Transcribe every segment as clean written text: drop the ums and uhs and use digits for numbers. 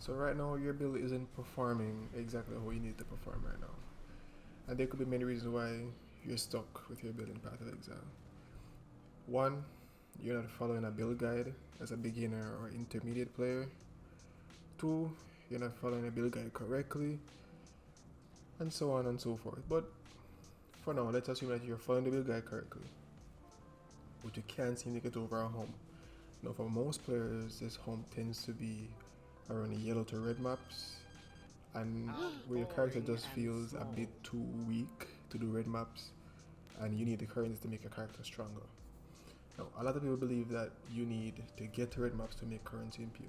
So right now your build isn't performing exactly how you need to perform right now. And there could be many reasons why you're stuck with your build in Path of Exile. One, you're not following a build guide as a beginner or intermediate player. Two, you're not following a build guide correctly, and so on and so forth. But for now, let's assume that you're following the build guide correctly, but you can't seem to get over a hump. Now, for most players, this hump tends to be around the yellow to red maps, and where your character just feels a bit too weak to do red maps, and you need the currency to make your character stronger. Now, a lot of people believe that you need to get to red maps to make currency in PoE,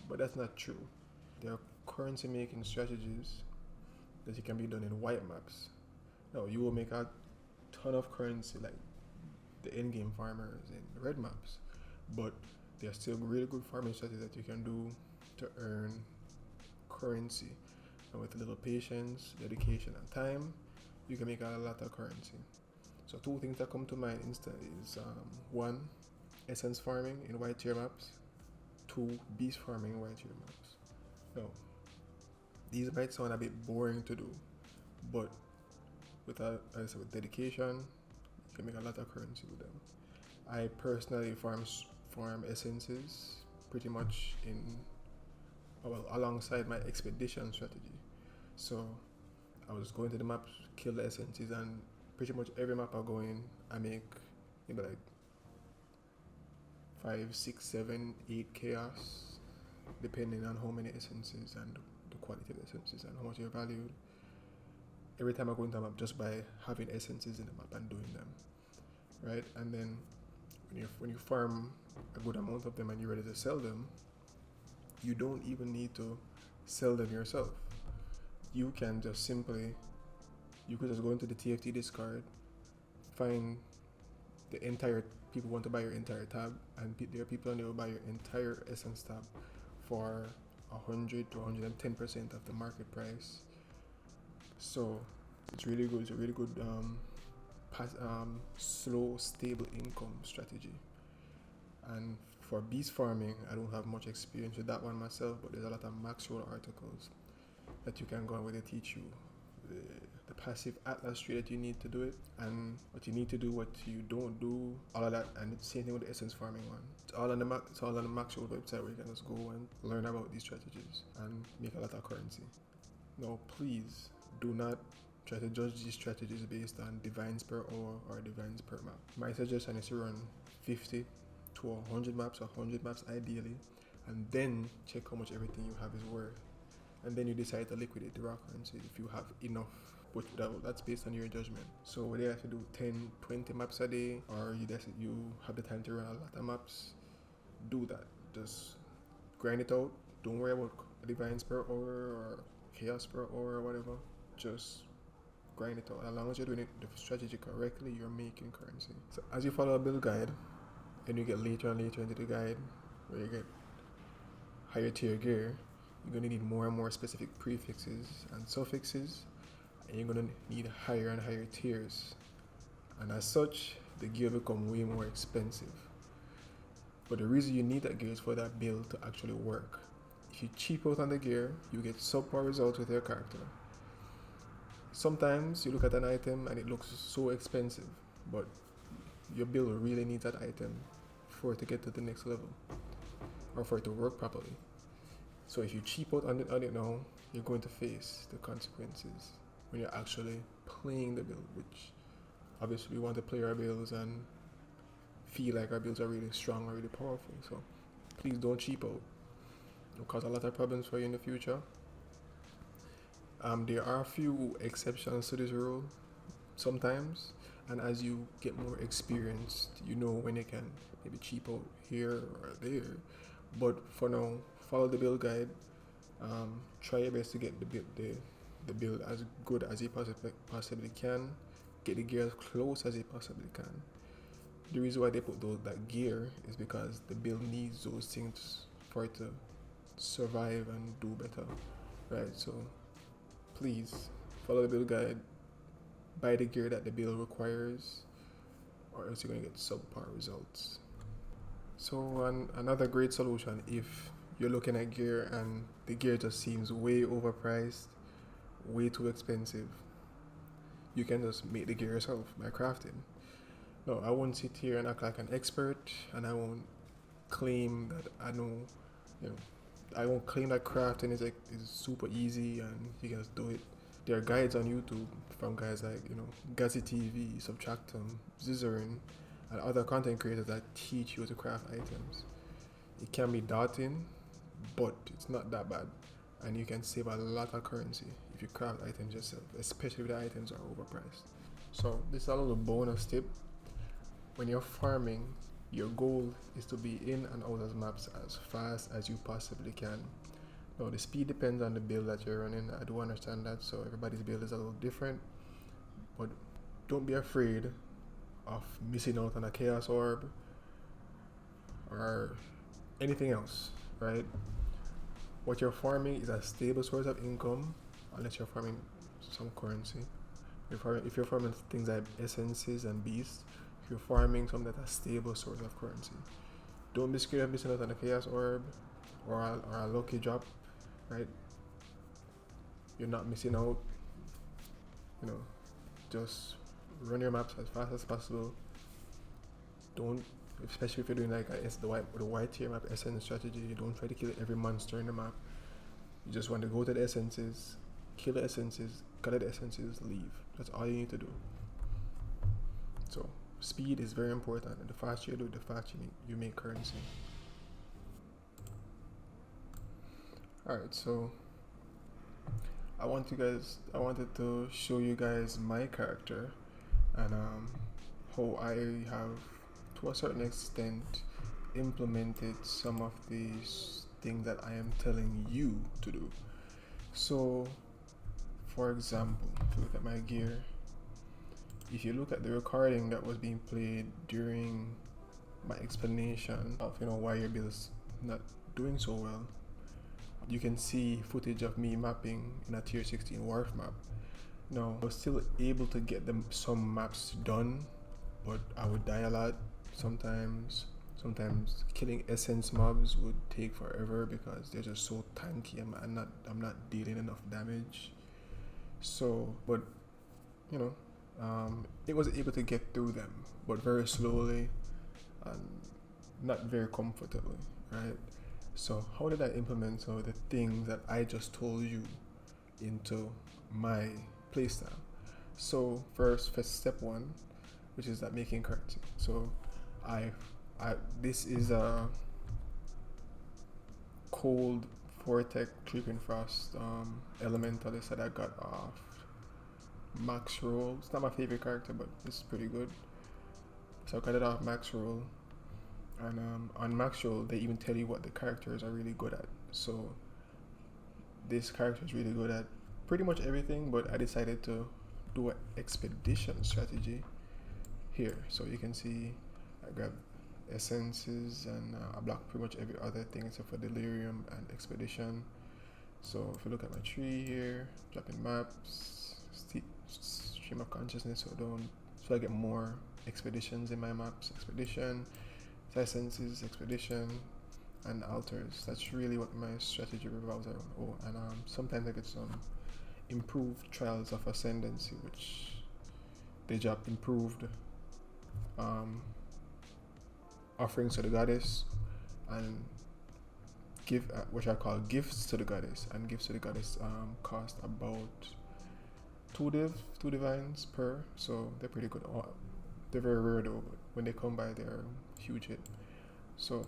but that's not true. There are currency making strategies that you can be done in white maps. Now, you will make a ton of currency like the in-game farmers in red maps, but there are still really good farming strategies that you can do to earn currency. And with a little patience, dedication, and time, you can make a lot of currency. So two things that come to mind instantly is one, essence farming in white tier maps. Two, beast farming in white tier maps. Now, these might sound a bit boring to do, but with dedication, you can make a lot of currency with them. I personally farm essences pretty much alongside my expedition strategy. So I was going to the map, kill the essences, and pretty much every map I go in, I make maybe like 5, 6, 7, 8 chaos, depending on how many essences and the quality of the essences and how much they're valued. Every time I go into a map, just by having essences in the map and doing them, right? And then when you farm a good amount of them and you're ready to sell them, you don't even need to sell them yourself. You can just simply, you could just go into the TFT Discord, find the entire people want to buy your entire tab, and there are people and they will buy your entire essence tab for 100 to 110% of the market price. So it's really good. It's a really good slow, stable income strategy. And for beast farming, I don't have much experience with that one myself, but there's a lot of Maxroll articles that you can go on where they teach you the passive atlas tree that you need to do it, and what you need to do, what you don't do, all of that. And it's the same thing with the essence farming one. It's all on the Maxroll website where you can just go and learn about these strategies and make a lot of currency. Now, please do not try to judge these strategies based on divines per hour or divines per map. My suggestion is to run 50 to 100 maps, or 100 maps ideally, and then check how much everything you have is worth. And then you decide to liquidate the raw currency if you have enough, but that's based on your judgment. So whether you have to do 10, 20 maps a day, or you have the time to run a lot of maps, do that. Just grind it out. Don't worry about divines per hour or chaos per hour or whatever. Just grind it out. As long as you're doing the strategy correctly, you're making currency. So as you follow a build guide, and you get later and later into the guide, where you get higher tier gear, you're going to need more and more specific prefixes and suffixes, and you're going to need higher and higher tiers. And as such, the gear become way more expensive. But the reason you need that gear is for that build to actually work. If you cheap out on the gear, you get subpar results with your character. Sometimes you look at an item and it looks so expensive, but your build really needs that item for it to get to the next level, or for it to work properly. So if you cheap out on it now, you're going to face the consequences when you're actually playing the build, which obviously we want to play our builds and feel like our builds are really strong or really powerful. So please don't cheap out. It'll cause a lot of problems for you in the future. There are a few exceptions to this rule sometimes, and as you get more experienced, you know when you can maybe cheap out here or there. But for now, follow the build guide. Try your best to get the build as good as you possibly can. Get the gear as close as you possibly can. The reason why they put that gear is because the build needs those things for it to survive and do better, right? So please follow the build guide, buy the gear that the build requires, or else you're going to get subpar results. So another great solution if you're looking at gear and the gear just seems way overpriced, way too expensive, you can just make the gear yourself by crafting. No, I won't sit here and act like an expert, and I won't claim that I know, you know, I won't claim that crafting is super easy and you can just do it. There are guides on YouTube from guys like, Gazi TV, Subtractum, Zizarin, and other content creators that teach you to craft items. It can be daunting, but it's not that bad, and you can save a lot of currency if you craft items yourself, especially if the items are overpriced. So this is a little bonus tip. When you're farming, your goal is to be in and out of maps as fast as you possibly can. Now the speed depends on the build that you're running. I do understand that, so everybody's build is a little different, but don't be afraid of missing out on a chaos orb or anything else, right? What you're farming is a stable source of income, unless you're farming some currency. If you're farming things like essences and beasts, if you're farming something that's a stable source of currency, don't be scared of missing out on a chaos orb or a lucky drop, right? You're not missing out. Just run your maps as fast as possible. Don't, especially if you're doing like the white tier map essence strategy, you don't try to kill every monster in the map. You just want to go to the essences, kill the essences, gather the essences, leave. That's all you need to do. So speed is very important, and the faster you do it, the faster you make currency. Alright, so I wanted to show you guys my character and how I have, to a certain extent, implemented some of these things that I am telling you to do. So, for example, if you look at my gear, if you look at the recording that was being played during my explanation of why your build is not doing so well, you can see footage of me mapping in a tier 16 wharf map. Now, I was still able to get some maps done, but I would die a lot. Sometimes killing essence mobs would take forever because they're just so tanky. I'm not dealing enough damage. So, but it was able to get through them, but very slowly and not very comfortably, right? So how did I implement some of the things that I just told you into my playstyle? So first step one, which is that making currency. So this is a cold vortex creeping frost elementalist that I got off Maxroll. It's not my favorite character, but it's pretty good. So I got it off Maxroll. And on Maxroll, they even tell you what the characters are really good at. So this character is really good at pretty much everything, but I decided to do an expedition strategy here. So you can see I grabbed essences and I blocked pretty much every other thing except for delirium and expedition. So if you look at my tree here, dropping maps, stream of consciousness, so I get more expeditions in my maps. Expedition, essences, expedition, and altars. That's really what my strategy revolves around. Oh, and sometimes I get some improved trials of ascendancy, which they drop improved offerings to the goddess, and give which I call gifts to the goddess, and gifts to the goddess cost about 2 divines per, so they're pretty good. They're very rare though, but when they come by, they're huge hit. So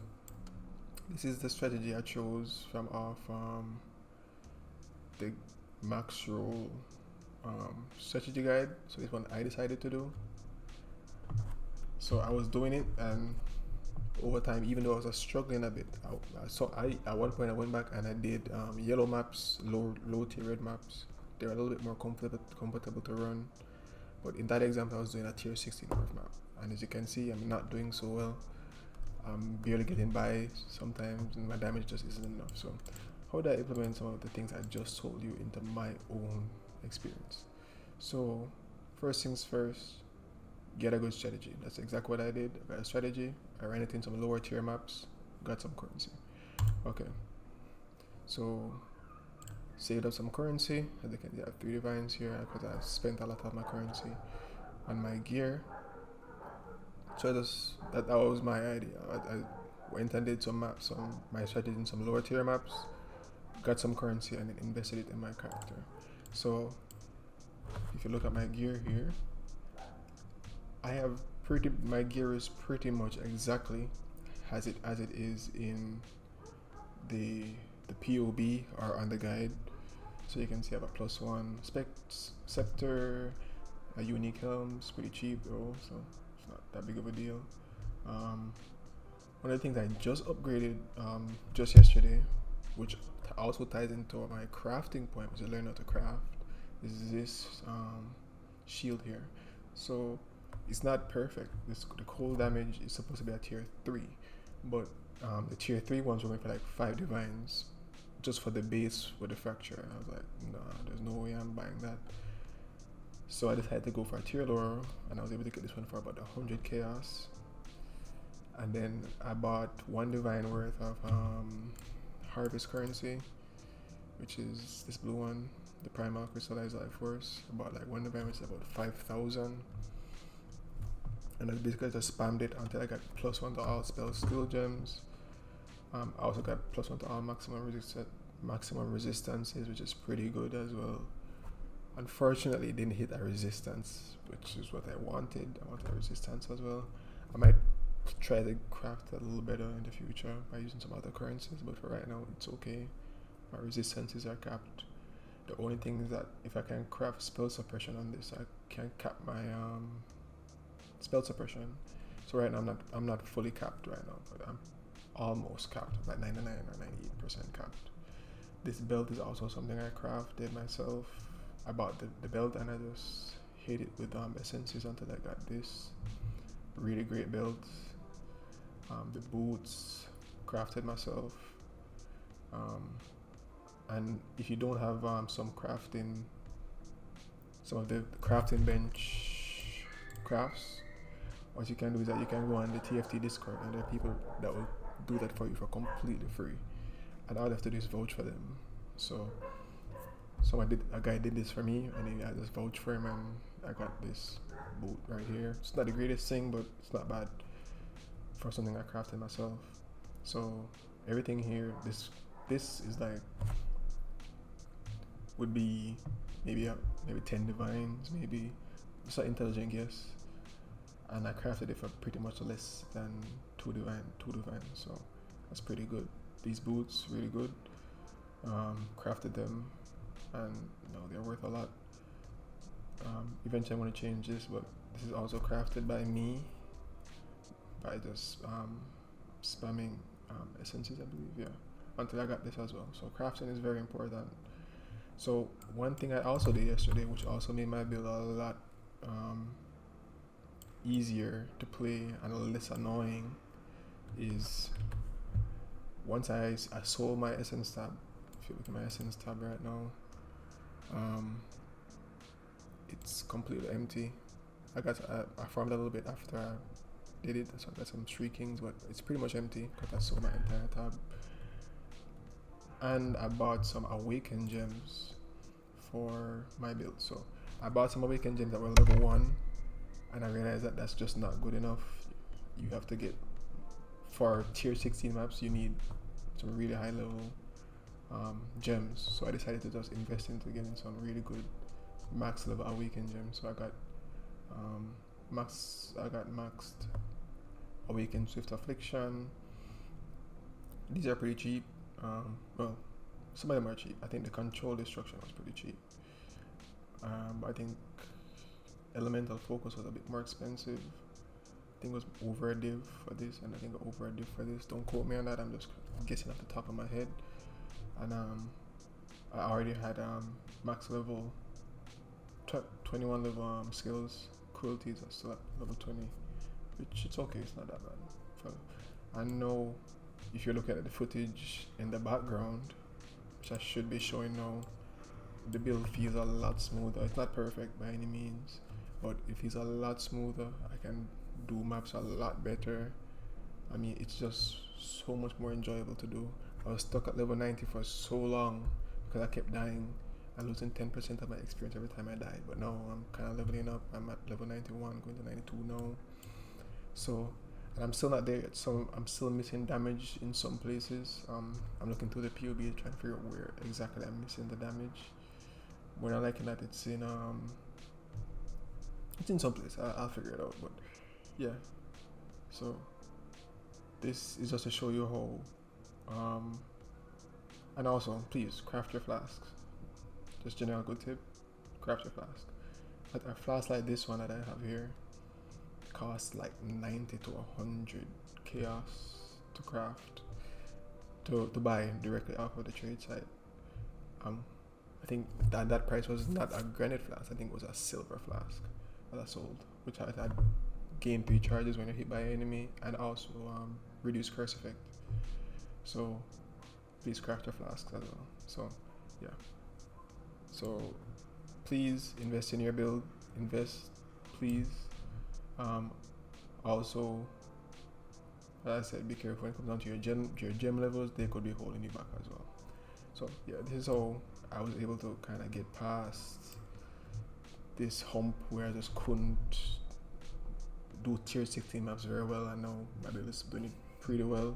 this is the strategy I chose from off the Maxroll strategy guide. So this one I decided to do. So I was doing it, and over time, even though I was struggling a bit, at one point I went back and I did yellow maps, low tier red maps. They're a little bit more comfortable to run. But in that example, I was doing a tier 16 wharf map, and as you can see, I'm not doing so well. I'm barely getting by sometimes, and my damage just isn't enough. So how do I implement some of the things I just told you into my own experience? So first things first, get a good strategy. That's exactly what I did. I got a strategy, I ran it in some lower tier maps, got some currency. Okay, So saved up some currency. As you can see, I have 3 divines here because I spent a lot of my currency on my gear. So that was my idea. I went and did some maps, my strategy in some lower tier maps, got some currency and then invested it in my character. So if you look at my gear here, my gear is pretty much exactly as it is in the POB or on the guide. So you can see I have a +1 scepter, a unique helm. It's pretty cheap though, so it's not that big of a deal. One of the things I just upgraded just yesterday, which also ties into my crafting point, which I learned how to craft, is this shield here. So it's not perfect. The cold damage is supposed to be at tier 3, but the tier 3 ones were going for like 5 divines just for the base with the fracture. I was like, nah, there's no way I'm buying that. So I decided to go for a tier lower, and I was able to get this one for about 100 chaos. And then I bought 1 divine worth of harvest currency, which is this blue one, the primal crystallized life force. I bought like 1 divine, which is about 5,000. And I basically just spammed it until I got +1 to all spell skill gems. I also got +1 to all maximum resistances, which is pretty good as well. Unfortunately, it didn't hit a resistance, which is what I wanted. I wanted a resistance as well. I might try to craft a little better in the future by using some other currencies, but for right now, it's okay. My resistances are capped. The only thing is that if I can craft spell suppression on this, I can cap my spell suppression. So right now I'm not fully capped right now, but I'm almost capped, like 99 or 98% capped. This belt is also something I crafted myself. I bought the belt and I just hit it with essences until I got this. Really great belt. The boots, crafted myself. And if you don't have some of the crafting bench crafts, what you can do is that you can go on the TFT Discord, and there are people that will do that for you for completely free. And all I have to do is vouch for them. So a guy did this for me, and then I just vouched for him, and I got this boot right here. It's not the greatest thing, but it's not bad for something I crafted myself. So everything here, this is like, would be maybe 10 divines, maybe. It's an intelligent guess. And I crafted it for pretty much less than 2 divines, so that's pretty good. These boots, really good. Crafted them, and they're worth a lot. Eventually I want to change this, but this is also crafted by me by just spamming essences, I believe, yeah, until I got this as well. So crafting is very important. So one thing I also did yesterday, which also made my build a lot easier to play and less annoying, is once I sold my essence tab. If you look at my essence tab right now, it's completely empty. I farmed a little bit after I did it, so I got some streakings, but it's pretty much empty because I sold my entire tab. And I bought some awakened gems for my build. So I bought some awakened gems that were level 1, and I realized that that's just not good enough. You have to get, for tier 16 maps, you need some really high level gems. So I decided to just invest into getting some really good max level awakened gems. So I got maxed awakened swift affliction. These are pretty cheap. Well, some of them are cheap. I think the control destruction was pretty cheap. I think elemental focus was a bit more expensive. I think it was over a div for this, and I think over a div for this. Don't quote me on that, I'm just guessing off the top of my head. And I already had max level 21 level skills. Cruelties are still at level 20, which it's okay, it's not that bad. I know if you look at the footage in the background, which I should be showing now, the build feels a lot smoother. It's not perfect by any means, but it feels a lot smoother. I can do maps a lot better. I mean, it's just so much more enjoyable to do. I was stuck at level 90 for so long because I kept dying and losing 10% of my experience every time I died. But now I'm kind of leveling up. I'm at level 91, going to 92 now. So, and I'm still not there yet. So I'm still missing damage in some places. I'm looking through the POB trying to figure out where exactly I'm missing the damage. When I'm liking that it's in some place. I'll figure it out. But yeah. So this is just to show you how. And also, please craft your flasks. Just general good tip, craft your flask. A flask like this one that I have here costs like 90 to 100 chaos to craft, to buy directly off of the trade site. I think that price was not a granite flask. I think it was a silver flask that I sold, which had gain 3 charges when you're hit by an enemy, and also reduce curse effect. So please craft your flasks as well. So yeah. So please invest in your build. Invest, please. Also, as I said, be careful when it comes down to your gem levels. They could be holding you back as well. So yeah, this is how I was able to kind of get past this hump where I just couldn't do tier 16 maps very well. I know my build is doing it pretty well.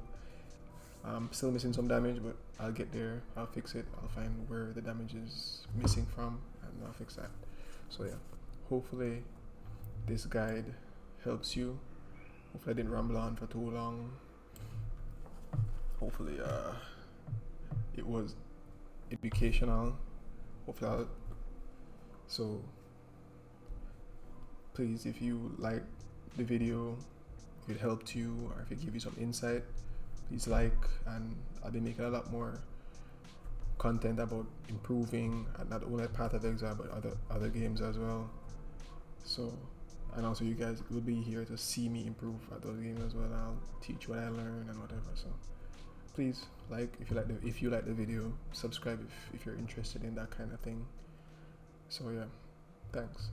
I'm still missing some damage, but I'll get there. I'll fix it. I'll find where the damage is missing from, and I'll fix that. So yeah, hopefully this guide helps you. Hopefully I didn't ramble on for too long. Hopefully it was educational. Hopefully so please, if you like the video, if it helped you, or if it gave you some insight, please like, and I'll be making a lot more content about improving, not only Path of Exile but other games as well. So, and also you guys will be here to see me improve at those games as well. I'll teach what I learn and whatever. So please like if you like the video, subscribe if you're interested in that kind of thing. So yeah, thanks.